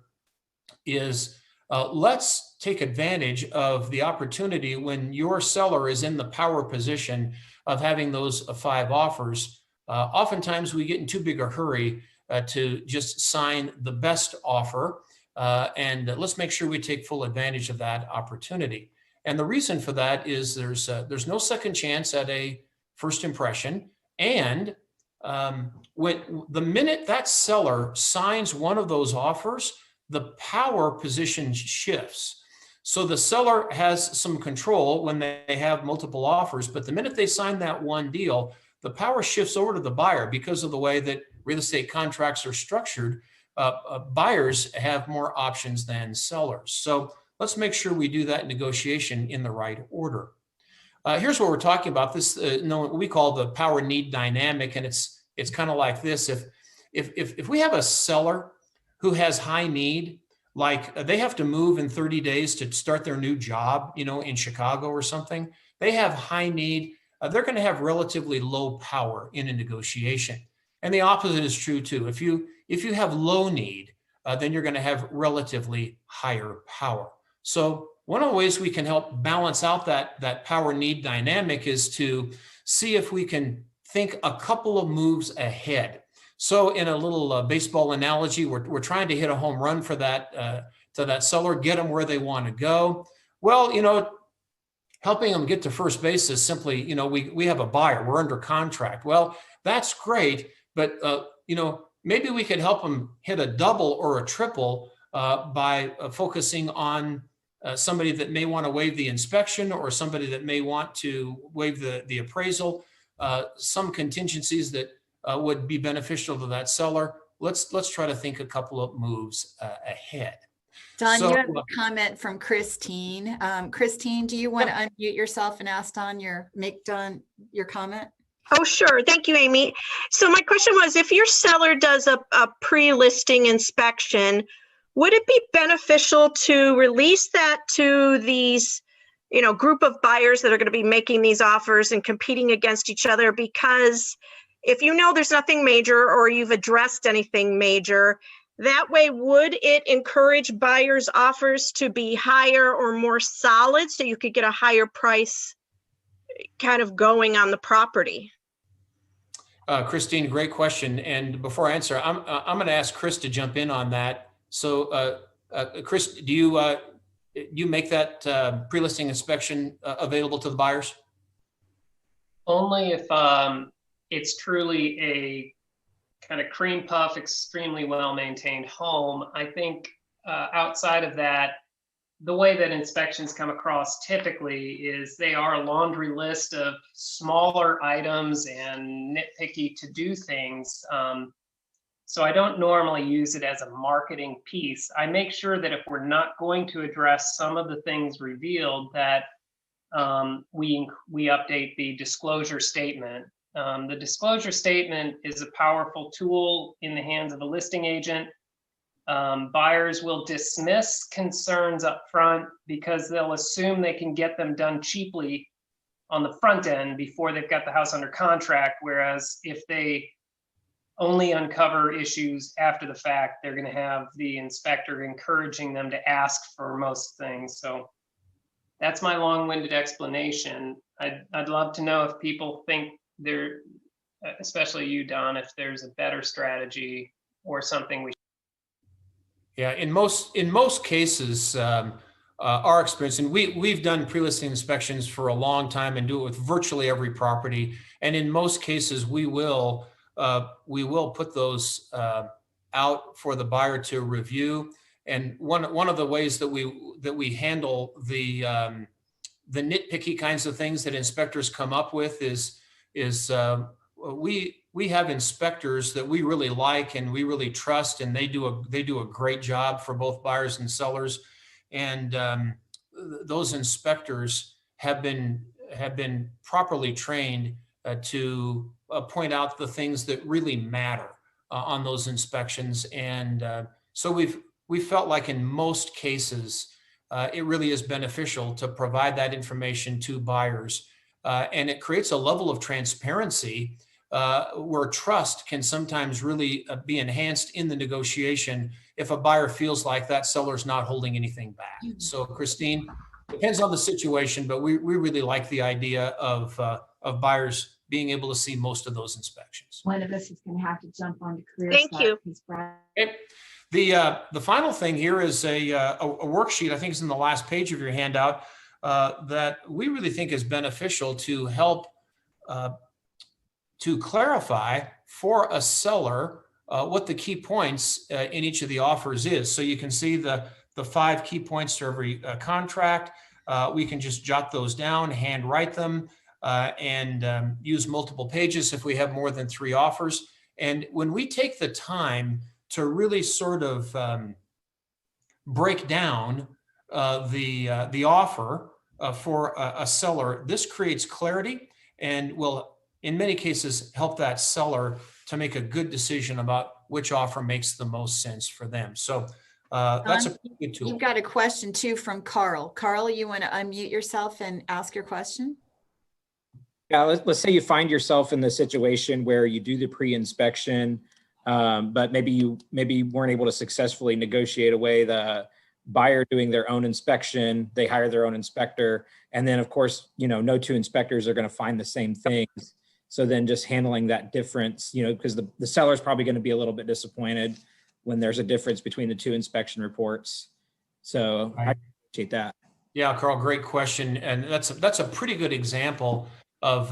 is let's take advantage of the opportunity when your seller is in the power position of having those 5 offers. Oftentimes we get in too big a hurry to just sign the best offer, and let's make sure we take full advantage of that opportunity. And the reason for that is there's no second chance at a first impression, and when the minute that seller signs one of those offers, the power position shifts. So the seller has some control when they have multiple offers, but the minute they sign that one deal, the power shifts over to the buyer because of the way that real estate contracts are structured. Buyers have more options than sellers. So let's make sure we do that negotiation in the right order. Here's what we're talking about. This we call the power need dynamic, and it's kind of like this. If we have a seller who has high need, like they have to move in 30 days to start their new job, in Chicago or something, they have high need. They're going to have relatively low power in a negotiation. And the opposite is true too. If you have low need, then you're going to have relatively higher power. So one of the ways we can help balance out that power need dynamic is to see if we can think a couple of moves ahead. So in a little baseball analogy, we're trying to hit a home run for that to that seller, get them where they want to go. Well, helping them get to first base is simply, we have a buyer, we're under contract. Well, that's great, but maybe we could help them hit a double or a triple by focusing on somebody that may want to waive the inspection or somebody that may want to waive the appraisal, some contingencies that would be beneficial to that seller. Let's try to think a couple of moves ahead. Don, you have a comment from Christine. Christine, do you want to unmute yourself and ask Don make Don your comment? Oh, sure. Thank you, Amy. So my question was, if your seller does a pre-listing inspection, would it be beneficial to release that to these, group of buyers that are going to be making these offers and competing against each other? Because if there's nothing major or you've addressed anything major, that way, would it encourage buyers' offers to be higher or more solid so you could get a higher price kind of going on the property? Christine, great question. And before I answer, I'm going to ask Chris to jump in on that. So, Chris, do you make that pre-listing inspection available to the buyers? Only if it's truly a kind of cream puff, extremely well-maintained home. I think outside of that, the way that inspections come across typically is they are a laundry list of smaller items and nitpicky to-do things. So I don't normally use it as a marketing piece. I make sure that if we're not going to address some of the things revealed, that we update the disclosure statement. The disclosure statement is a powerful tool in the hands of a listing agent. Buyers will dismiss concerns up front because they'll assume they can get them done cheaply on the front end before they've got the house under contract. Whereas if they only uncover issues after the fact, they're going to have the inspector encouraging them to ask for most things. So that's my long-winded explanation. I'd love to know if people think there, especially you, Don, if there's a better strategy or something we. Yeah, in most cases, our experience, and we've done pre-listing inspections for a long time and do it with virtually every property. And in most cases, we will put those out for the buyer to review. And one of the ways that we handle the nitpicky kinds of things that inspectors come up with is we have inspectors that we really like and we really trust, and they do a great job for both buyers and sellers. And those inspectors have been properly trained to point out the things that really matter on those inspections. And so we felt like in most cases it really is beneficial to provide that information to buyers. And it creates a level of transparency where trust can sometimes really be enhanced in the negotiation if a buyer feels like that seller's not holding anything back. So, Christine, depends on the situation, but we really like the idea of buyers being able to see most of those inspections. One of us is going to have to jump on to career. Thank you. Okay. The final thing here is a worksheet. I think it's in the last page of your handout. That we really think is beneficial to help to clarify for a seller what the key points in each of the offers is. So you can see the 5 key points to every contract. We can just jot those down, hand write them, and use multiple pages if we have more than 3 offers. And when we take the time to really sort of break down the offer for a seller, this creates clarity and will, in many cases, help that seller to make a good decision about which offer makes the most sense for them. So that's a pretty good tool. You've got a question too from Carl. Carl, you want to unmute yourself and ask your question? Yeah, let's say you find yourself in the situation where you do the pre-inspection, but maybe you weren't able to successfully negotiate away the buyer doing their own inspection. They hire their own inspector, and then of course, no 2 inspectors are going to find the same things. So then just handling that difference, because the seller is probably going to be a little bit disappointed when there's a difference between the 2 inspection reports. So I appreciate that. Yeah, Carl, great question, and that's a pretty good example of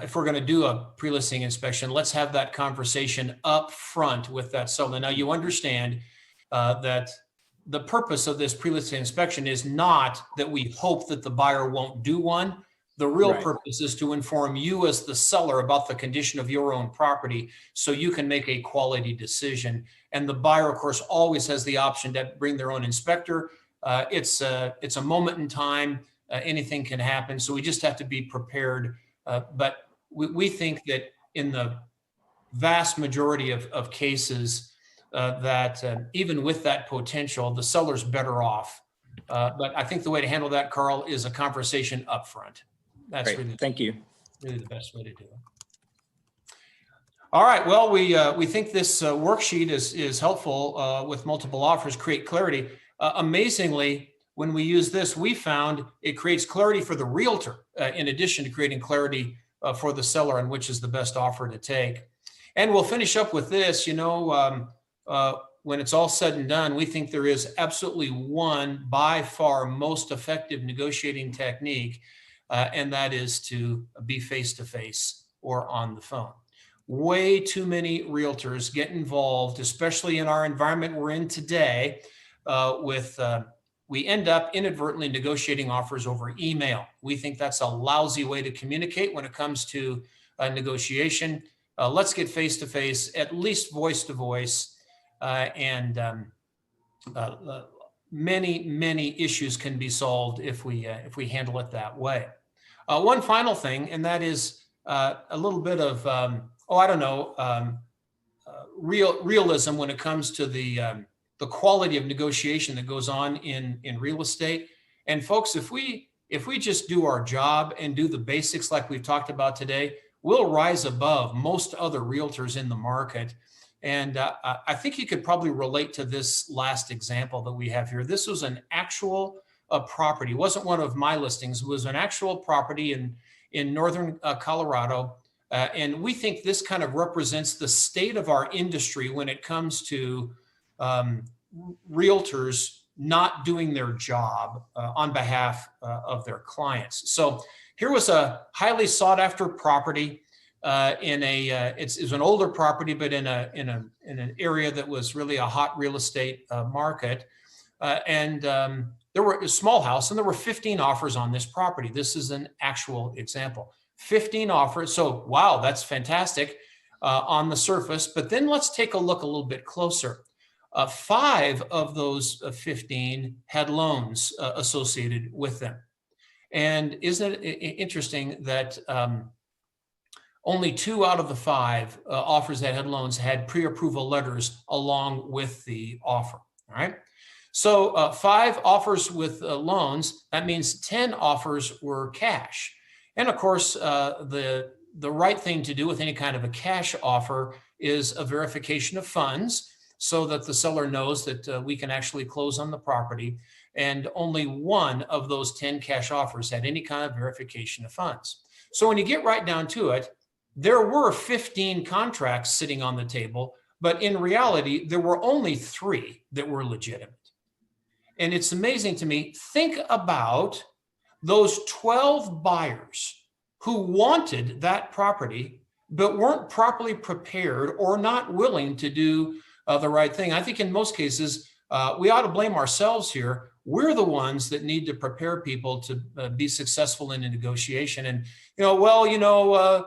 if we're going to do a pre-listing inspection, let's have that conversation up front with that seller. Now, you understand that the purpose of this pre-listing inspection is not that we hope that the buyer won't do one. The real purpose is to inform you as the seller about the condition of your own property so you can make a quality decision. And the buyer, of course, always has the option to bring their own inspector. It's a moment in time. Anything can happen. So we just have to be prepared. But we think that in the vast majority of cases, that even with that potential, the seller's better off. But I think the way to handle that, Carl, is a conversation up front. That's Great. Thank you. really the best way to do it. All right. Well, we think this worksheet is helpful with multiple offers, create clarity. Amazingly, when we use this, we found it creates clarity for the realtor in addition to creating clarity for the seller on which is the best offer to take. And we'll finish up with this. When it's all said and done, we think there is absolutely one by far most effective negotiating technique, and that is to be face-to-face or on the phone. Way too many realtors get involved, especially in our environment we're in today, we end up inadvertently negotiating offers over email. We think that's a lousy way to communicate when it comes to negotiation. Let's get face-to-face, at least voice-to-voice, and many issues can be solved if we handle it that way. One final thing, and that is a little bit of realism when it comes to the quality of negotiation that goes on in real estate. And folks, if we just do our job and do the basics like we've talked about today, we'll rise above most other realtors in the market. And I think you could probably relate to this last example that we have here. This was an actual property. It wasn't one of my listings. It was an actual property in northern Colorado. And we think this kind of represents the state of our industry when it comes to realtors not doing their job on behalf of their clients. So here was a highly sought after property it's an older property, but in an area that was really a hot real estate market. There were a small house, and there were 15 offers on this property. This is an actual example. 15 offers. So, wow, that's fantastic on the surface. But then let's take a look a little bit closer. 5 of those 15 had loans associated with them. And isn't it interesting that only 2 out of the 5 offers that had loans had pre-approval letters along with the offer, all right? So 5 offers with loans, that means 10 offers were cash. And of course, the right thing to do with any kind of a cash offer is a verification of funds so that the seller knows that we can actually close on the property. And only 1 of those 10 cash offers had any kind of verification of funds. So when you get right down to it, there were 15 contracts sitting on the table, but in reality, there were only 3 that were legitimate. And it's amazing to me, think about those 12 buyers who wanted that property, but weren't properly prepared or not willing to do the right thing. I think in most cases, we ought to blame ourselves here. We're the ones that need to prepare people to be successful in a negotiation. And,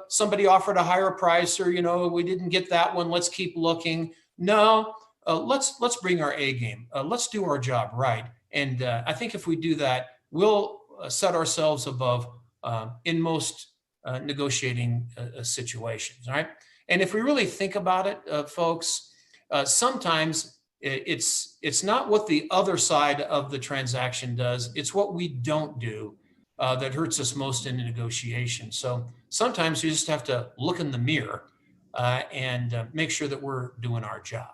somebody offered a higher price, or, we didn't get that one. Let's keep looking. No, let's bring our A game. Let's do our job right. And I think if we do that, we'll set ourselves above in most negotiating situations. All right. And if we really think about it, folks, sometimes it's not what the other side of the transaction does. It's what we don't do that hurts us most in a negotiation. So sometimes you just have to look in the mirror and make sure that we're doing our job.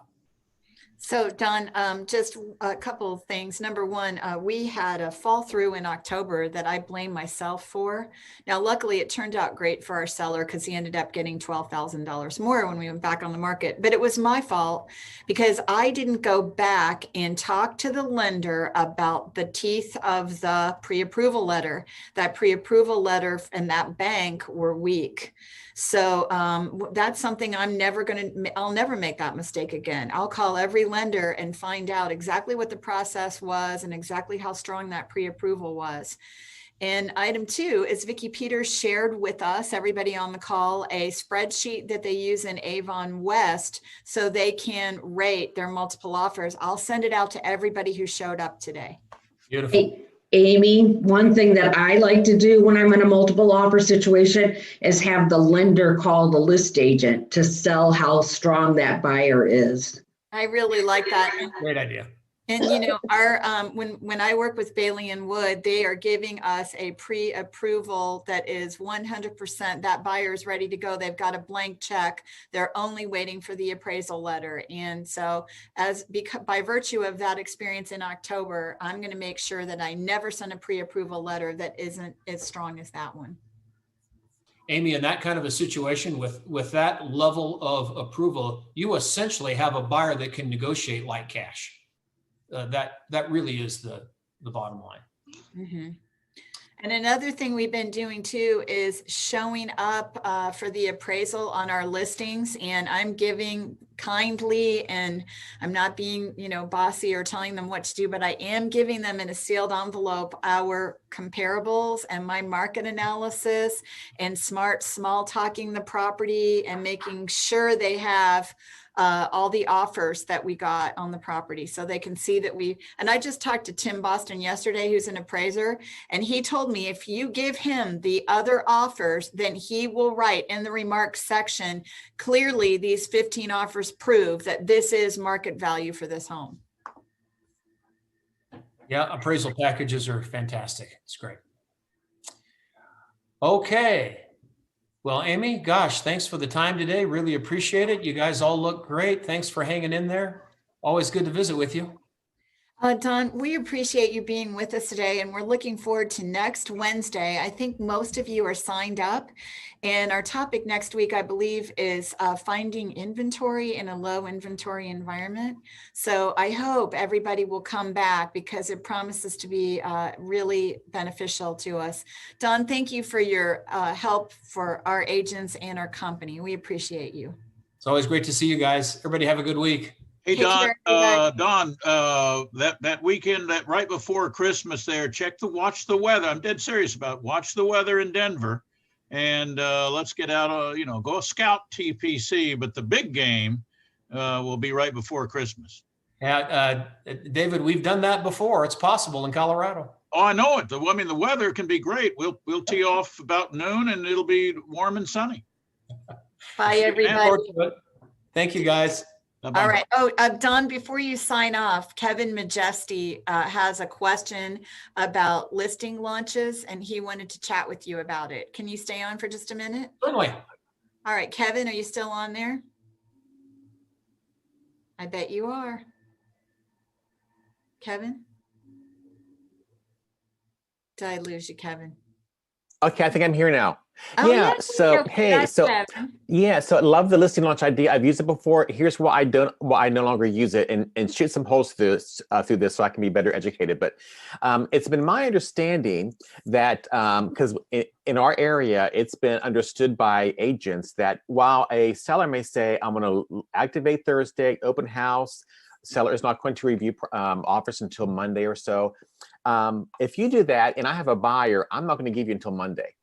So Don, just a couple of things. Number one, we had a fall through in October that I blame myself for. Now, luckily it turned out great for our seller because he ended up getting $12,000 more when we went back on the market, but it was my fault because I didn't go back and talk to the lender about the teeth of the pre-approval letter. That pre-approval letter and that bank were weak. So that's something I'll never make that mistake again. I'll call every lender and find out exactly what the process was and exactly how strong that pre-approval was. And item 2 is Vicki Peters shared with us, everybody on the call, a spreadsheet that they use in Avon West so they can rate their multiple offers. I'll send it out to everybody who showed up today. Beautiful. Hey, Amy, one thing that I like to do when I'm in a multiple offer situation is have the lender call the list agent to sell how strong that buyer is. I really like that. Great idea. And you know, our when I work with Bailey and Wood, they are giving us a pre-approval that is 100%. That buyer is ready to go. They've got a blank check. They're only waiting for the appraisal letter. And so, by virtue of that experience in October, I'm going to make sure that I never send a pre-approval letter that isn't as strong as that one. Amy, in that kind of a situation with that level of approval, you essentially have a buyer that can negotiate like cash. That really is the bottom line. Mm-hmm. And another thing we've been doing too is showing up for the appraisal on our listings. And I'm giving kindly, and I'm not being, you know, bossy or telling them what to do, but I am giving them in a sealed envelope our comparables and my market analysis and small talking the property and making sure they have all the offers that we got on the property so they can see that and I just talked to Tim Boston yesterday, who's an appraiser, and he told me if you give him the other offers, then he will write in the remarks section, clearly these 15 offers prove that this is market value for this home. Yeah, appraisal packages are fantastic. It's great. Okay. Well, Amy, gosh, thanks for the time today. Really appreciate it. You guys all look great. Thanks for hanging in there. Always good to visit with you. Don, we appreciate you being with us today, and we're looking forward to next Wednesday. I think most of you are signed up, and our topic next week, I believe, is finding inventory in a low inventory environment. So I hope everybody will come back because it promises to be really beneficial to us. Don, thank you for your help for our agents and our company. We appreciate you. It's always great to see you guys. Everybody have a good week. Hey, Take Don, care, everybody. that weekend, that right before Christmas there, watch the weather. I'm dead serious about it. Watch the weather in Denver, and let's get out, go scout TPC, but the big game will be right before Christmas. David, we've done that before. It's possible in Colorado. Oh, I know it. The weather can be great. We'll tee off about noon and it'll be warm and sunny. Bye, everybody. Thank you, guys. Bye-bye. All right. Oh, Don, before you sign off, Kevin Majesty has a question about listing launches, and he wanted to chat with you about it. Can you stay on for just a minute? Certainly. All right, Kevin, are you still on there? I bet you are. Kevin? Did I lose you, Kevin? Okay, I think I'm here now. Oh, yeah. yes, So okay, hey, that's so Kevin. yeah, so I love the listing launch idea. I've used it before. Here's why I no longer use it, and shoot some holes through this so I can be better educated. But it's been my understanding that because in our area, it's been understood by agents that while a seller may say, "I'm going to activate Thursday, open house," seller is not going to review offers until Monday or so. If you do that, and I have a buyer, I'm not going to give you until Monday.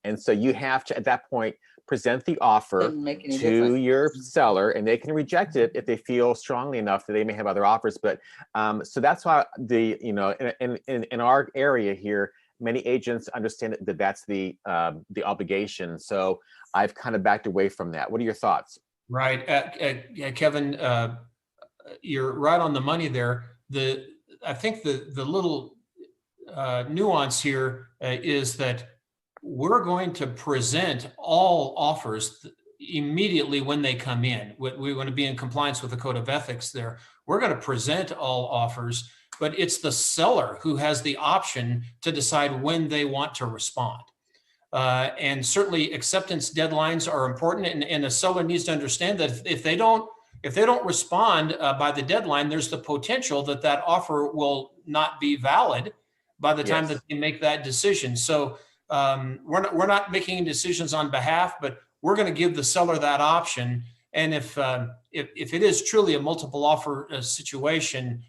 And so you have to, at that point, present the offer to your seller, and they can reject it if they feel strongly enough that they may have other offers. But so that's why in our area here, many agents understand that that's the obligation. So I've kind of backed away from that. What are your thoughts? Right, Kevin, you're right on the money there. I think the little nuance here is that we're going to present all offers immediately when they come in. We want to be in compliance with the Code of Ethics there. We're going to present all offers, but it's the seller who has the option to decide when they want to respond. And certainly acceptance deadlines are important, and a seller needs to understand that if they don't respond by the deadline, there's the potential that offer will not be valid by the time that they make that decision. So we're not making decisions on behalf, but we're going to give the seller that option. And if it is truly a multiple offer situation,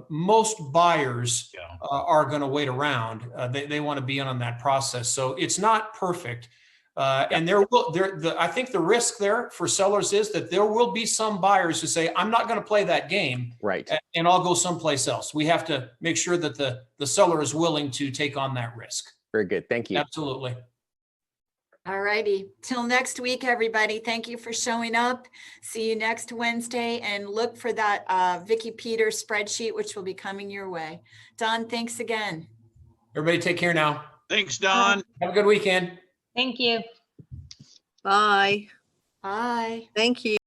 most buyers are going to wait around. They want to be in on that process. So it's not perfect. And I think the risk there for sellers is that there will be some buyers who say, I'm not going to play that game, right, and I'll go someplace else. We have to make sure that the seller is willing to take on that risk. Very good. Thank you. Absolutely. All righty. Till next week, everybody. Thank you for showing up. See you next Wednesday, and look for that Vicki Peters spreadsheet, which will be coming your way. Don, thanks again. Everybody take care now. Thanks, Don. Have a good weekend. Thank you. Bye. Bye. Thank you.